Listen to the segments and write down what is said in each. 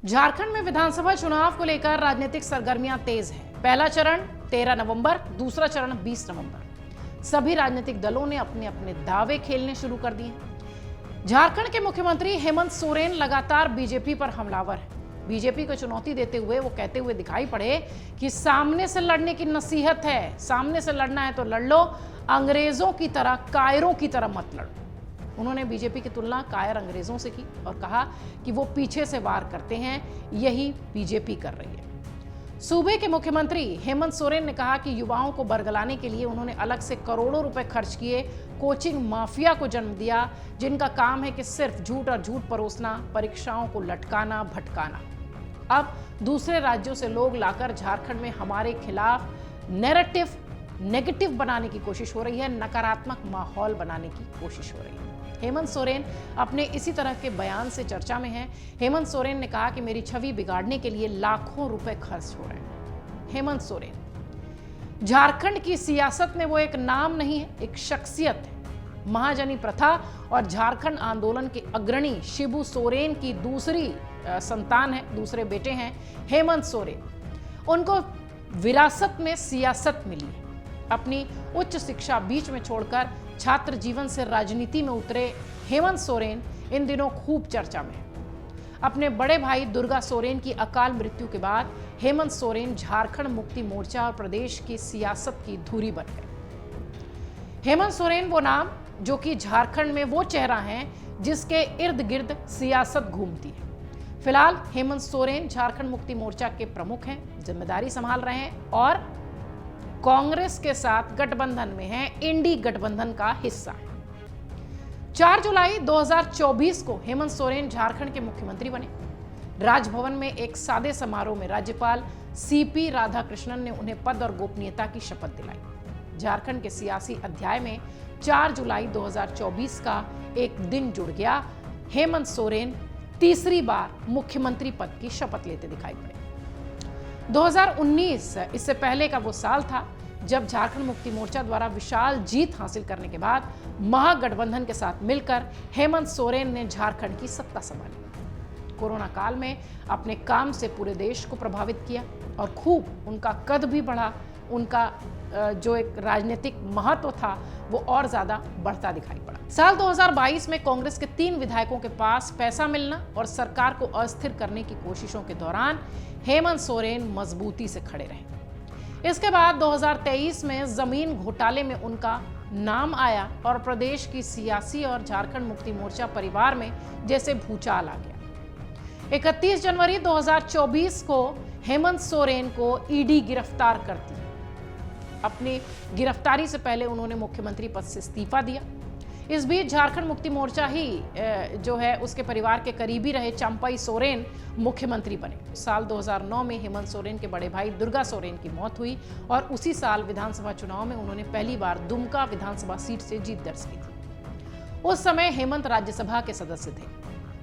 झारखंड में विधानसभा चुनाव को लेकर राजनीतिक सरगर्मियां तेज हैं। पहला चरण 13 नवंबर, दूसरा चरण 20 नवंबर। सभी राजनीतिक दलों ने अपने अपने दावे खेलने शुरू कर दिए हैं। झारखंड के मुख्यमंत्री हेमंत सोरेन लगातार बीजेपी पर हमलावर हैं। बीजेपी को चुनौती देते हुए वो कहते हुए दिखाई पड़े कि सामने से लड़ने की नसीहत है, सामने से लड़ना है तो लड़ लो, अंग्रेजों की तरह, कायरों की तरह मत लड़ो। उन्होंने बीजेपी की तुलना कायर अंग्रेजों से की और कहा कि वो पीछे से वार करते हैं, यही बीजेपी कर रही है। सूबे के मुख्यमंत्री हेमंत सोरेन ने कहा कि युवाओं को बरगलाने के लिए उन्होंने अलग से करोड़ों रुपए खर्च किए, कोचिंग माफिया को जन्म दिया, जिनका काम है कि सिर्फ झूठ और झूठ परोसना, परीक्षाओं को लटकाना, भटकाना। अब दूसरे राज्यों से लोग लाकर झारखंड में हमारे खिलाफ नेगेटिव बनाने की कोशिश हो रही है, नकारात्मक माहौल बनाने की कोशिश हो रही है। हेमंत सोरेन अपने इसी तरह के बयान से चर्चा में हैं। हेमंत सोरेन ने कहा कि मेरी छवि बिगाड़ने के लिए लाखों रुपए खर्च हो रहे हैं। हेमंत सोरेन झारखंड की सियासत में वो एक नाम नहीं है, एक शख्सियत है। महाजनी प्रथा और झारखंड आंदोलन के अग्रणी शिबू सोरेन की दूसरी संतान है, दूसरे बेटे हैं हेमंत सोरेन। उनको विरासत में सियासत मिली है। अपनी उच्च शिक्षा बीच में छोड़कर छात्र जीवन से राजनीति में उतरे हेमंत सोरेन इन दिनों खूब चर्चा में है। अपने बड़े भाई दुर्गा सोरेन की अकाल मृत्यु के बाद हेमंत सोरेन झारखंड मुक्ति मोर्चा और प्रदेश की सियासत की धुरी बन गए। हेमंत सोरेन वो नाम जो कि झारखंड में वो चेहरा है जिसके इर्द गिर्द सियासत घूमती है। फिलहाल हेमंत सोरेन झारखंड मुक्ति मोर्चा के प्रमुख हैं, जिम्मेदारी संभाल रहे हैं और कांग्रेस के साथ गठबंधन में हैं, इंडी गठबंधन का हिस्सा है। 4 जुलाई 2024 को हेमंत सोरेन झारखंड के मुख्यमंत्री बने। राजभवन में एक सादे समारोह में राज्यपाल सीपी राधाकृष्णन ने उन्हें पद और गोपनीयता की शपथ दिलाई। झारखंड के सियासी अध्याय में 4 जुलाई 2024 का एक दिन जुड़ गया। हेमंत सोरेन तीसरी बार मुख्यमंत्री पद की शपथ लेते दिखाई पड़े। 2019 इससे पहले का वो साल था जब झारखंड मुक्ति मोर्चा द्वारा विशाल जीत हासिल करने के बाद महागठबंधन के साथ मिलकर हेमंत सोरेन ने झारखंड की सत्ता संभाली। कोरोना काल में अपने काम से पूरे देश को प्रभावित किया और खूब उनका कद भी बढ़ा। उनका जो एक राजनीतिक महत्व था वो और ज्यादा बढ़ता दिखाई पड़ा। साल 2022 में कांग्रेस के 3 विधायकों के पास पैसा मिलना और सरकार को अस्थिर करने की कोशिशों के दौरान हेमंत सोरेन मजबूती से खड़े रहे। इसके बाद 2023 में जमीन घोटाले में उनका नाम आया और प्रदेश की सियासी और झारखंड मुक्ति मोर्चा परिवार में जैसे भूचाल आ गया। 31 जनवरी 2024 को हेमंत सोरेन को ईडी गिरफ्तार करती है। अपनी गिरफ्तारी से पहले उन्होंने मुख्यमंत्री पद से इस्तीफा दिया। इस बीच झारखंड मुक्ति मोर्चा ही जो है उसके परिवार के करीबी रहे चंपई सोरेन मुख्यमंत्री बने। साल 2009 में हेमंत सोरेन के बड़े भाई दुर्गा सोरेन की मौत हुई और उसी साल विधानसभा चुनाव में उन्होंने पहली बार दुमका विधानसभा सीट से जीत दर्ज की थी। उस समय हेमंत राज्यसभा के सदस्य थे।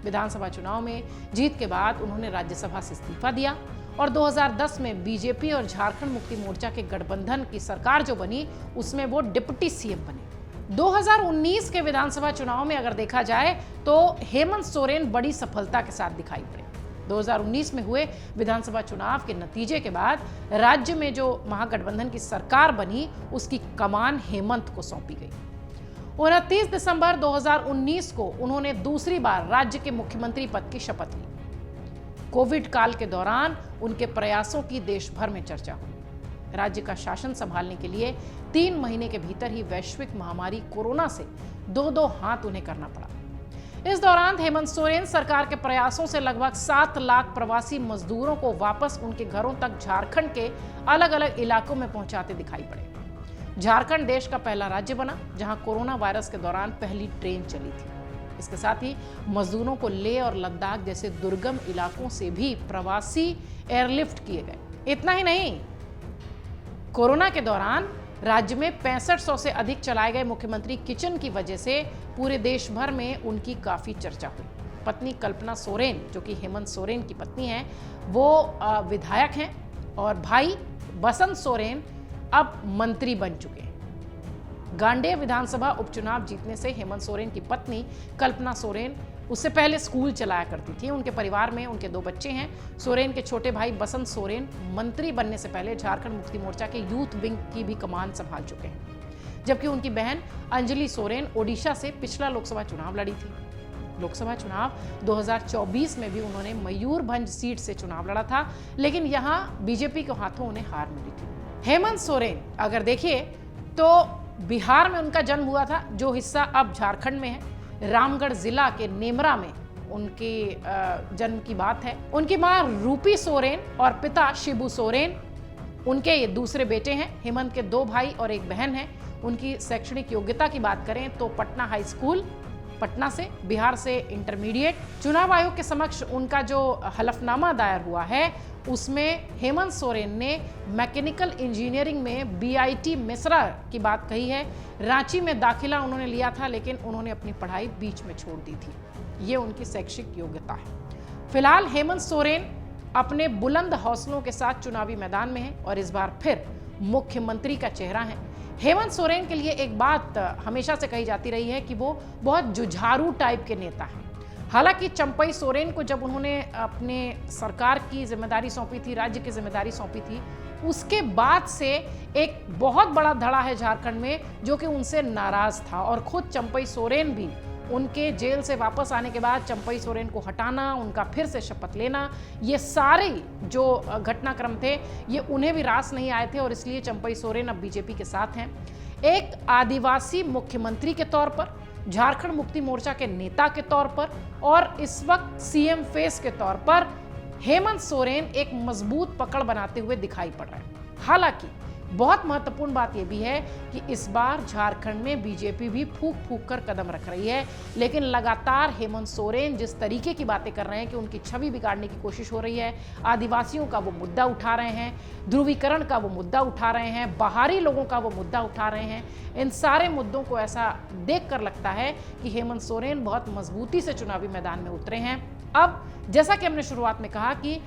विधानसभा चुनाव में जीत के बाद उन्होंने राज्यसभा से इस्तीफा दिया और 2010 में बीजेपी और झारखंड मुक्ति मोर्चा के गठबंधन की सरकार जो बनी उसमें वो डिप्टी सीएम बने। 2019 के विधानसभा चुनाव में अगर देखा जाए तो हेमंत सोरेन बड़ी सफलता के साथ दिखाई पड़े। 2019 में हुए विधानसभा चुनाव के नतीजे के बाद राज्य में जो महागठबंधन की सरकार बनी उसकी कमान हेमंत को सौंपी गई। 29 दिसंबर 2019 को उन्होंने दूसरी बार राज्य के मुख्यमंत्री पद की शपथ ली। कोविड काल के दौरान उनके प्रयासों की देश भर में चर्चा हुई। राज्य का शासन संभालने के लिए 3 महीने के भीतर ही वैश्विक महामारी कोरोना से 2-2 हाथ उन्हें करना पड़ा। इस दौरान हेमंत सोरेन सरकार के प्रयासों से लगभग 7 लाख प्रवासी मजदूरों को वापस उनके घरों तक झारखंड के अलग अलग इलाकों में पहुंचाते दिखाई पड़े। झारखंड देश का पहला राज्य बना जहां कोरोना वायरस के दौरान पहली ट्रेन चली थी। इसके साथ ही मजदूरों को लेह और लद्दाख जैसे दुर्गम इलाकों से भी प्रवासी एयरलिफ्ट किए गए। इतना ही नहीं, कोरोना के दौरान राज्य में 6500 से अधिक चलाए गए मुख्यमंत्री किचन की वजह से पूरे देश भर में उनकी काफी चर्चा हुई। पत्नी कल्पना सोरेन जो कि हेमंत सोरेन की पत्नी हैं, वो विधायक हैं और भाई बसंत सोरेन अब मंत्री बन चुके हैं। गांडेय विधानसभा उपचुनाव जीतने से हेमंत सोरेन की पत्नी कल्पना सोरेन उससे पहले स्कूल चलाया करती थी। उनके परिवार में उनके 2 बच्चे हैं। सोरेन के छोटे भाई बसंत सोरेन मंत्री बनने से पहले झारखंड मुक्ति मोर्चा के यूथ विंग की भी कमान संभाल चुके हैं, जबकि उनकी बहन अंजलि सोरेन ओडिशा से पिछला लोकसभा चुनाव लड़ी थी। लोकसभा चुनाव 2024 में भी उन्होंने मयूरभंज सीट से चुनाव लड़ा था, लेकिन यहां बीजेपी के हाथों उन्हें हार मिली थी। हेमंत सोरेन अगर देखिए तो बिहार में उनका जन्म हुआ था, जो हिस्सा अब झारखंड में है। रामगढ़ जिला के नेमरा में उनके जन्म की बात है। उनकी मां रूपी सोरेन और पिता शिबू सोरेन, उनके ये दूसरे बेटे हैं। हेमंत के 2 भाई और 1 बहन है। उनकी शैक्षणिक योग्यता की बात करें तो पटना हाई स्कूल पटना से, बिहार से इंटरमीडिएट। चुनाव आयोग के समक्ष उनका जो हलफनामा दायर हुआ है उसमें हेमंत सोरेन ने मैकेनिकल इंजीनियरिंग में बीआईटी मिश्रा की बात कही है। रांची में दाखिला उन्होंने लिया था, लेकिन उन्होंने अपनी पढ़ाई बीच में छोड़ दी थी। ये उनकी शैक्षिक योग्यता है। फिलहाल हेमंत सोरेन अपने बुलंद हौसलों के साथ चुनावी मैदान में है और इस बार फिर मुख्यमंत्री का चेहरा है। हेमंत सोरेन के लिए एक बात हमेशा से कही जाती रही है कि वो बहुत जुझारू टाइप के नेता हैं। हालांकि चंपई सोरेन को जब उन्होंने अपने सरकार की जिम्मेदारी सौंपी थी, राज्य की जिम्मेदारी सौंपी थी, उसके बाद से एक बहुत बड़ा धड़ा है झारखंड में जो कि उनसे नाराज था। और खुद चंपई सोरेन भी उनके जेल से वापस आने के बाद चंपई सोरेन को हटाना, उनका फिर से शपथ लेना, ये सारे जो घटनाक्रम थे ये उन्हें भी रास नहीं आए थे और इसलिए चंपई सोरेन अब बीजेपी के साथ हैं। एक आदिवासी मुख्यमंत्री के तौर पर, झारखंड मुक्ति मोर्चा के नेता के तौर पर और इस वक्त सीएम फेस के तौर पर हेमंत सोरेन एक मजबूत पकड़ बनाते हुए दिखाई पड़ रहे हैं। हालांकि बहुत महत्वपूर्ण बात यह भी है कि इस बार झारखंड में बीजेपी भी फूंक फूंक कर कदम रख रही है, लेकिन लगातार हेमंत सोरेन जिस तरीके की बातें कर रहे हैं कि उनकी छवि बिगाड़ने की कोशिश हो रही है, आदिवासियों का वो मुद्दा उठा रहे हैं, ध्रुवीकरण का वो मुद्दा उठा रहे हैं, बाहरी लोगों का वो मुद्दा उठा रहे हैं, इन सारे मुद्दों को ऐसा देख कर लगता है कि हेमंत सोरेन बहुत मजबूती से चुनावी मैदान में उतरे हैं। अब जैसा कि हमने शुरुआत में कहा कि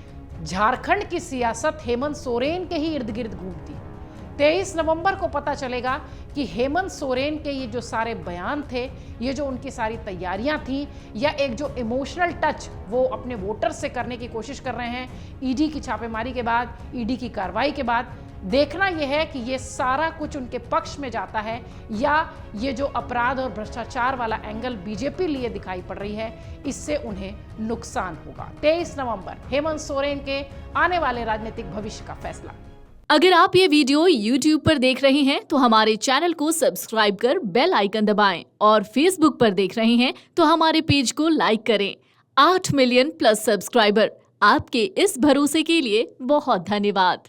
झारखंड की सियासत हेमंत सोरेन के ही इर्द गिर्द घूमती है। 23 नवंबर को पता चलेगा कि हेमंत सोरेन के ये जो सारे बयान थे, ये जो उनकी सारी तैयारियां थी, या एक जो इमोशनल टच वो अपने वोटर से करने की कोशिश कर रहे हैं ईडी की छापेमारी के बाद, ईडी की कार्रवाई के बाद, देखना यह है कि ये सारा कुछ उनके पक्ष में जाता है या ये जो अपराध और भ्रष्टाचार वाला एंगल बीजेपी लिए दिखाई पड़ रही है, इससे उन्हें नुकसान होगा। 23 नवंबर हेमंत सोरेन के आने वाले राजनीतिक भविष्य का फैसला। अगर आप ये वीडियो YouTube पर देख रहे हैं तो हमारे चैनल को सब्सक्राइब कर बेल आइकन दबाएं और Facebook पर देख रहे हैं तो हमारे पेज को लाइक करें। 8 मिलियन प्लस सब्सक्राइबर, आपके इस भरोसे के लिए बहुत धन्यवाद।